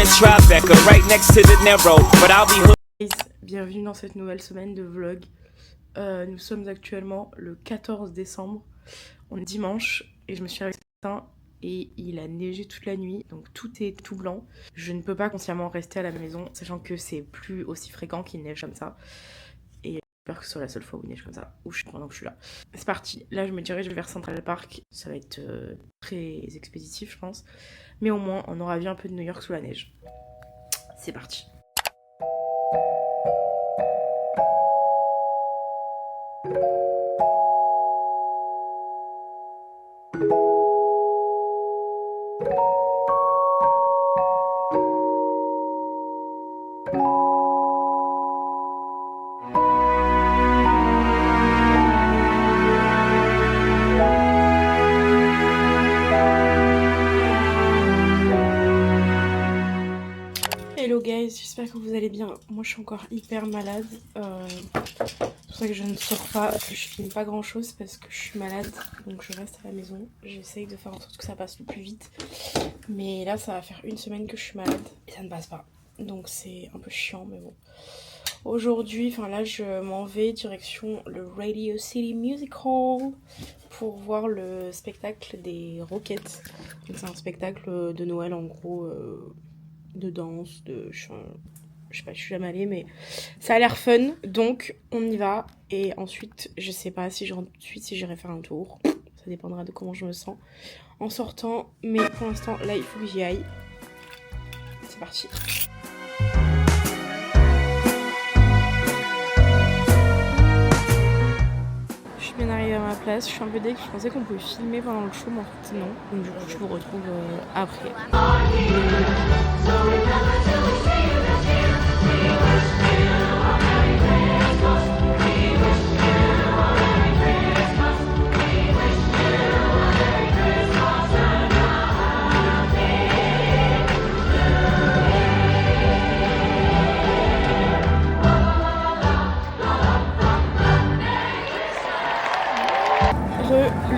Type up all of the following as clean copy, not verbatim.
Tribeca, right next to the Narrow, but I'll be Bienvenue dans cette nouvelle semaine de vlog. Nous sommes actuellement le 14 décembre, on est dimanche et je me suis réveillée ce matin et il a neigé toute la nuit, donc tout est tout blanc. Je ne peux pas consciemment rester à la maison, sachant que c'est plus aussi fréquent qu'il neige comme ça. Et j'espère que ce soit la seule fois où il neige comme ça, pendant que je suis là. C'est parti, là je me dirige vers Central Park, ça va être très expéditif je pense. Mais au moins on aura vu un peu de New York sous la neige. C'est parti. Hello guys, j'espère que vous allez bien. Moi je suis encore hyper malade, c'est pour ça que je ne sors pas, que je filme pas grand chose parce que je suis malade, donc je reste à la maison. J'essaye de faire en sorte que ça passe le plus vite, mais là ça va faire une semaine que je suis malade et ça ne passe pas, donc c'est un peu chiant, mais bon. Aujourd'hui, enfin là je m'en vais direction le Radio City Music Hall pour voir le spectacle des Rockets. C'est un spectacle de Noël en gros, de danse, je sais pas, je suis jamais allée, mais ça a l'air fun, donc on y va. Et ensuite, je sais pas si je rentre tout de suite, si j'irai faire un tour, ça dépendra de comment je me sens en sortant, mais pour l'instant, là, il faut que j'y aille. C'est parti. Je suis bien arrivée à ma place, je suis un peu déçue, je pensais qu'on pouvait filmer pendant le show, mais en fait non, donc du coup je vous retrouve après.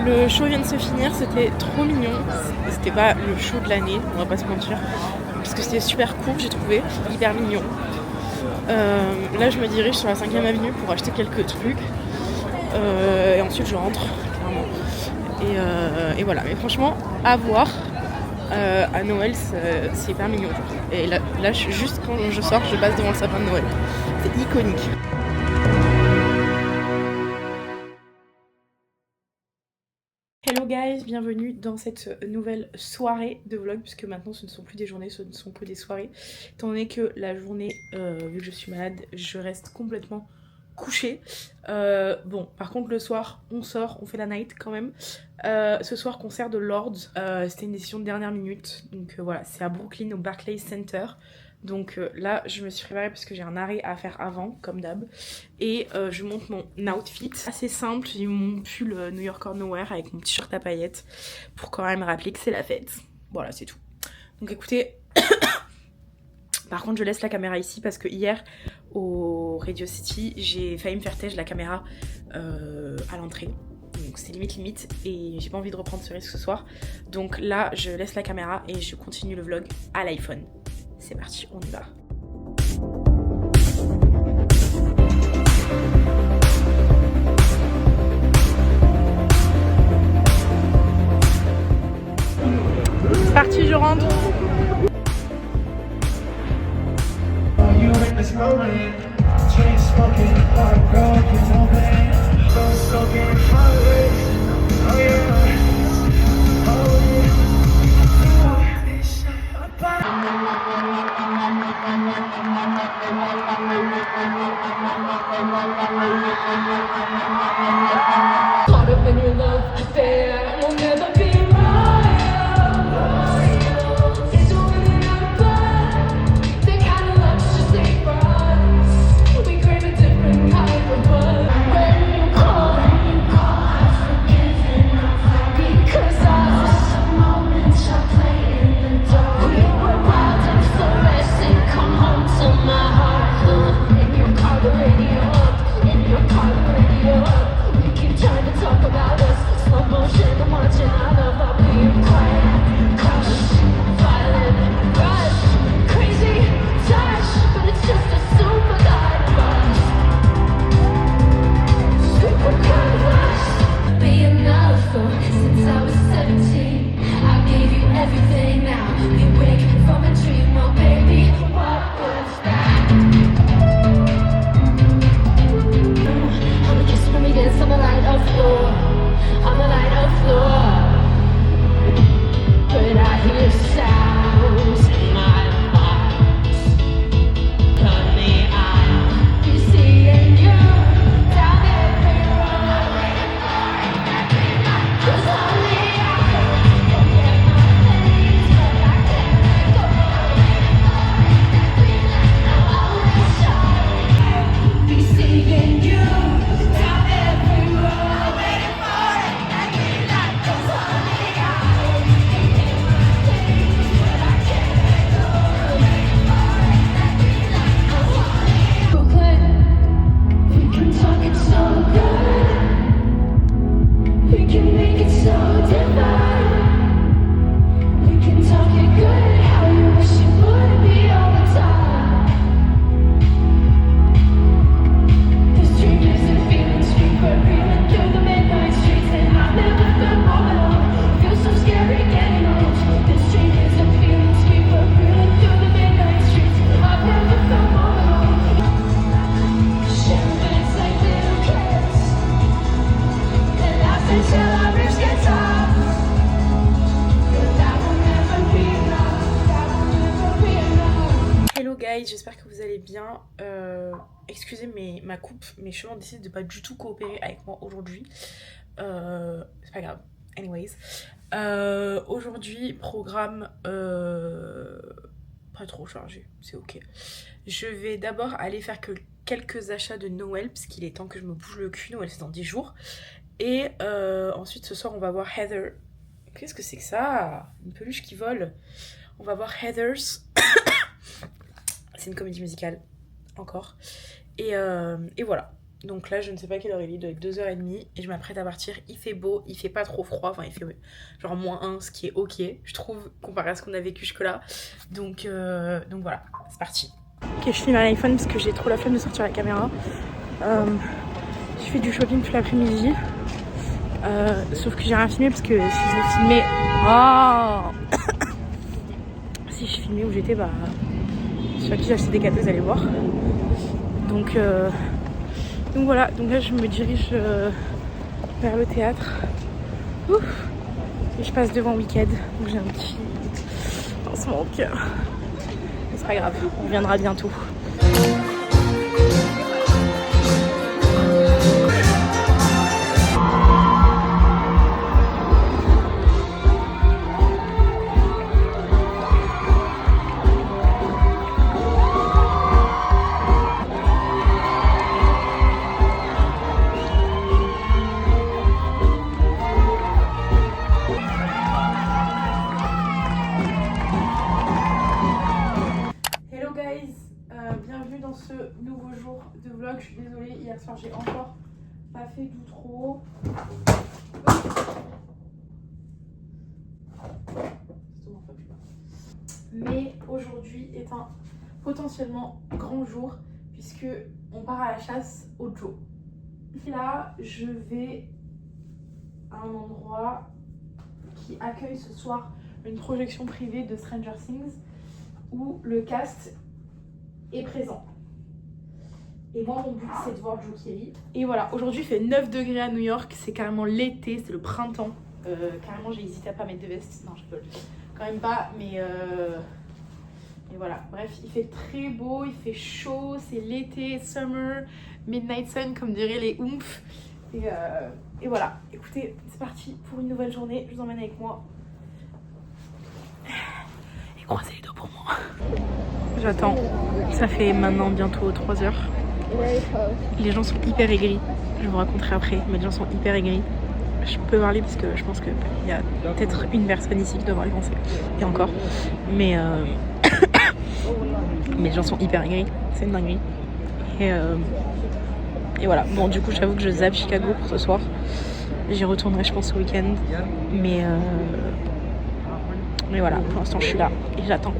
Le show vient de se finir, c'était trop mignon. C'était pas le show de l'année, on va pas se mentir, parce que c'était super court, j'ai trouvé, hyper mignon. Là je me dirige sur la 5ème avenue pour acheter quelques trucs, et ensuite je rentre, clairement. Et voilà, mais franchement, à voir, à Noël c'est hyper mignon. Et là juste quand je sors, je passe devant le sapin de Noël, c'est iconique. Hello guys, bienvenue dans cette nouvelle soirée de vlog, puisque maintenant ce ne sont plus des journées, ce ne sont que des soirées, étant donné que la journée, vu que je suis malade, je reste complètement couchée. Bon, par contre le soir, on sort, on fait la night quand même. Ce soir, concert de Lords, c'était une décision de dernière minute, donc voilà, c'est à Brooklyn, au Barclays Center. Donc là je me suis préparée parce que j'ai un arrêt à faire avant comme d'hab, et je monte mon outfit assez simple. J'ai mon pull New York or Nowhere avec mon t-shirt à paillettes pour quand même rappeler que c'est la fête. Voilà, c'est tout. Donc écoutez, par contre je laisse la caméra ici parce que hier au Radio City j'ai failli me faire têche la caméra à l'entrée. Donc c'est limite et j'ai pas envie de reprendre ce risque ce soir. Donc là je laisse la caméra et je continue le vlog à l'iPhone. C'est parti, on y va. C'est parti, je rentre. Talk about us, slow motion, I'm watching, I love j'espère que vous allez bien. Excusez ma coupe, mes cheveux ont décidé de pas du tout coopérer avec moi aujourd'hui. C'est pas grave. Anyways. Aujourd'hui, programme pas trop chargé, c'est ok. Je vais d'abord aller faire quelques achats de Noël, parce qu'il est temps que je me bouge le cul. Noël, c'est dans 10 jours. Et ensuite, ce soir, on va voir Heather. Qu'est-ce que c'est que ça? Une peluche qui vole. On va voir Heathers. C'est une comédie musicale, encore. Et voilà. Donc là, je ne sais pas quelle heure il est, il doit être 2h30. Et je m'apprête à partir. Il fait beau, il fait pas trop froid. Enfin, il fait genre -1, ce qui est ok, je trouve, comparé à ce qu'on a vécu jusque-là. Donc voilà, c'est parti. Ok, je filme à l'iPhone parce que j'ai trop la flemme de sortir la caméra. Je fais du shopping toute l'après-midi. Sauf que j'ai rien filmé parce que si je filmais... Oh si je filmais où j'étais, bah... sur qui j'ai acheté des cadeaux, vous allez voir. Donc voilà, donc là je me dirige vers le théâtre. Ouf. Et je passe devant Weekend, donc j'ai un petit pincement au cœur. Mais c'est pas grave, on reviendra bientôt. Bienvenue dans ce nouveau jour de vlog. Je suis désolée, hier soir j'ai encore pas fait d'outro. Mais aujourd'hui est un potentiellement grand jour puisque on part à la chasse au Joe. Là, je vais à un endroit qui accueille ce soir une projection privée de Stranger Things où le cast est présent. Et moi, mon but, c'est de voir Joe Kelly. Et voilà, aujourd'hui, il fait 9 degrés à New York. C'est carrément l'été, c'est le printemps. Carrément, j'ai hésité à pas mettre de veste. Non, je peux quand même pas, mais voilà. Bref, il fait très beau, il fait chaud, c'est l'été, summer, midnight sun, comme diraient les oomph. Et voilà, écoutez, c'est parti pour une nouvelle journée. Je vous emmène avec moi. Et croisez les doigts pour moi. J'attends. Ça fait maintenant bientôt 3 heures. Les gens sont hyper aigris. Je vous raconterai après, mais les gens sont hyper aigris. Je peux parler parce que je pense qu'il y a peut-être une personne ici qui doit parler français. Et encore. Mais les gens sont hyper aigris. C'est une dinguerie. Et voilà. Bon, du coup, j'avoue que je zappe Chicago pour ce soir. J'y retournerai, je pense, ce week-end. Mais voilà, pour l'instant, je suis là et j'attends.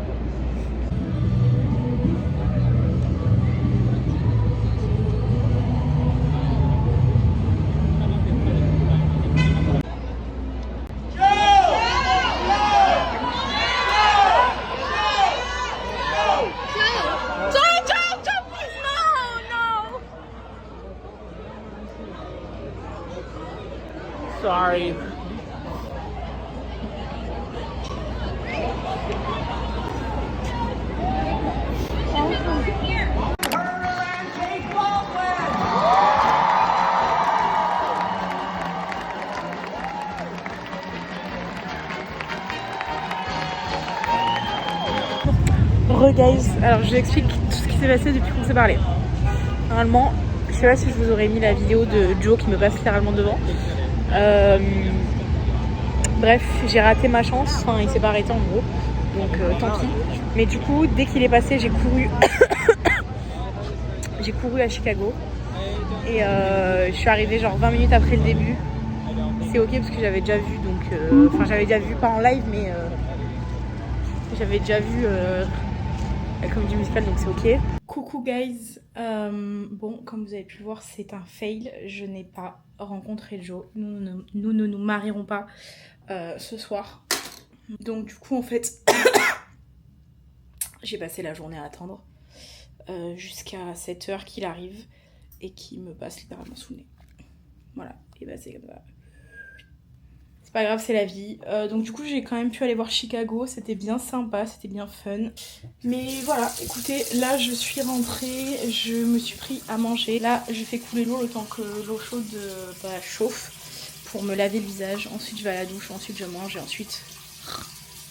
Sorry. Guys, alors je vous explique tout ce qui s'est passé depuis qu'on s'est parlé. Normalement, je sais pas si je vous aurais mis la vidéo de Joe qui me passe littéralement devant. Bref, j'ai raté ma chance, enfin il s'est pas arrêté en gros, donc tant pis. Mais du coup, dès qu'il est passé, j'ai couru j'ai couru à Chicago et je suis arrivée genre 20 minutes après le début. C'est ok parce que j'avais déjà vu, donc enfin j'avais déjà vu, pas en live, mais j'avais déjà vu la comédie musicale, donc c'est ok. Coucou guys, bon comme vous avez pu le voir c'est un fail, je n'ai pas rencontré Joe, nous ne nous marierons pas ce soir. Donc du coup en fait j'ai passé la journée à attendre jusqu'à 7h qu'il arrive et qu'il me passe littéralement sous le nez. Voilà, et bah c'est comme ça. C'est pas grave, c'est la vie. Donc du coup j'ai quand même pu aller voir Chicago, c'était bien sympa, c'était bien fun. Mais voilà, écoutez, là je suis rentrée, je me suis pris à manger. Là je fais couler l'eau le temps que l'eau chaude chauffe pour me laver le visage. Ensuite je vais à la douche, ensuite je mange et ensuite...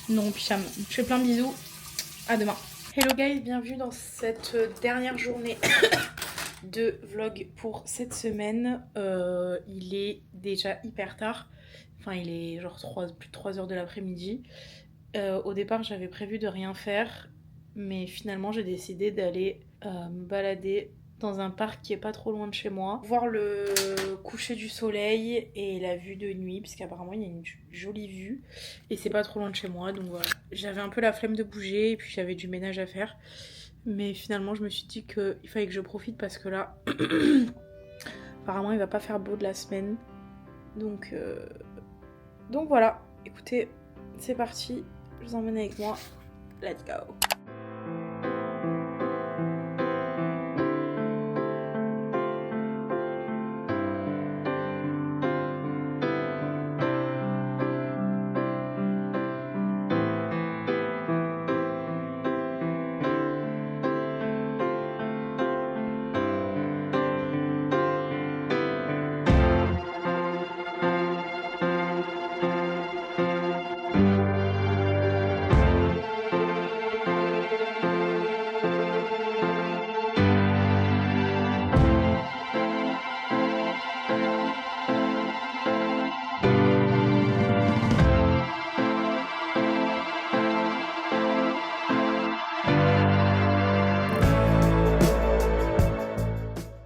Non, pyjama. Je fais plein de bisous, à demain. Hello guys, bienvenue dans cette dernière journée de vlog pour cette semaine. Il est déjà hyper tard. Enfin, il est genre plus de 3 heures de l'après-midi. Au départ, j'avais prévu de rien faire. Mais finalement, j'ai décidé d'aller me balader dans un parc qui est pas trop loin de chez moi. Voir le coucher du soleil et la vue de nuit. Parce qu'apparemment, il y a une jolie vue. Et c'est pas trop loin de chez moi. Donc voilà. J'avais un peu la flemme de bouger. Et puis j'avais du ménage à faire. Mais finalement, je me suis dit qu'il fallait que je profite. Parce que là... apparemment, il va pas faire beau de la semaine. Donc voilà, écoutez, c'est parti, je vous emmène avec moi, let's go.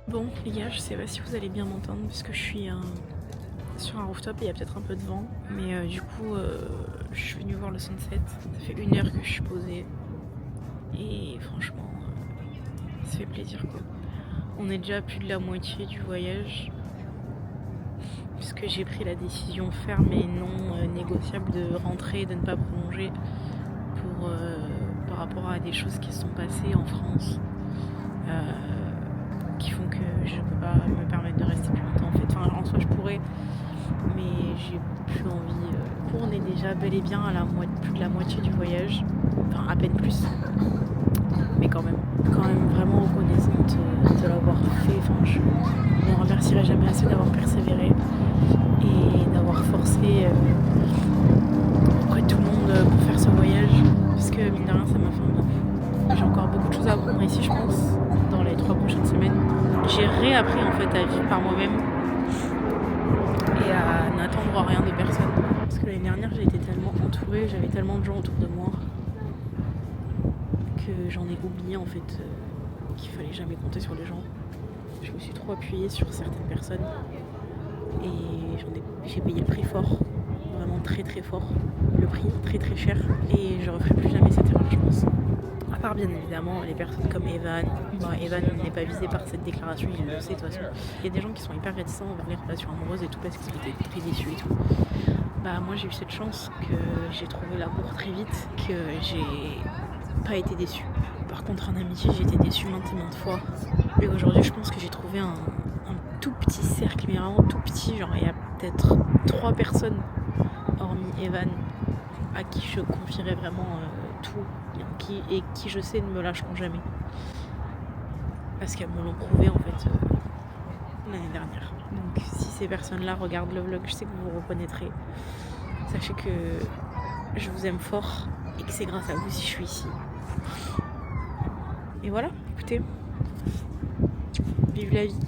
Bon les gars, je sais pas si vous allez bien m'entendre parce que je suis sur un rooftop et il y a peut-être un peu de vent. Mais du coup, je suis venue voir le sunset. Ça fait 1 heure que je suis posée. Et franchement, ça fait plaisir quoi. On est déjà à plus de la moitié du voyage. Puisque j'ai pris la décision ferme et non négociable de rentrer et de ne pas prolonger par rapport à des choses qui se sont passées en France. Qui font que je peux pas me permettre de rester plus longtemps en fait. Enfin, en soi je pourrais, mais j'ai plus envie. On est déjà bel et bien à plus de la moitié du voyage, enfin à peine plus, mais quand même vraiment reconnaissante de l'avoir fait. Enfin, je ne remercierai jamais assez d'avoir persévéré et d'avoir forcé tout le monde pour faire ce voyage, parce que mine de rien ça m'a fait un bien. J'ai encore beaucoup de choses à apprendre ici je pense, dans les 3 prochaines semaines. J'ai réappris en fait à vivre par moi-même et à n'attendre rien de personne. Parce que l'année dernière j'ai été tellement entourée, j'avais tellement de gens autour de moi que j'en ai oublié en fait qu'il fallait jamais compter sur les gens. Je me suis trop appuyée sur certaines personnes et j'ai payé le prix fort, vraiment très très fort, le prix très très cher, et je referai plus jamais cette erreur je pense. À part bien évidemment les personnes comme Evan. Evan n'est pas visé par cette déclaration, il le sait de toute façon. Il y a des gens qui sont hyper réticents envers les relations amoureuses et tout parce qu'ils étaient déçus et tout. Bah moi j'ai eu cette chance que j'ai trouvé l'amour très vite, que j'ai pas été déçue. Par contre en amitié j'ai été déçue maintes et maintes fois. Et aujourd'hui je pense que j'ai trouvé un tout petit cercle, mais vraiment tout petit, genre il y a peut-être 3 personnes hormis Evan à qui je confierais vraiment tout et qui je sais ne me lâcheront jamais parce qu'elles me l'ont prouvé en fait l'année dernière. Donc si ces personnes là regardent le vlog, je sais que vous vous reconnaîtrez. Sachez que je vous aime fort et que c'est grâce à vous si je suis ici. Et voilà, écoutez, vive la vie.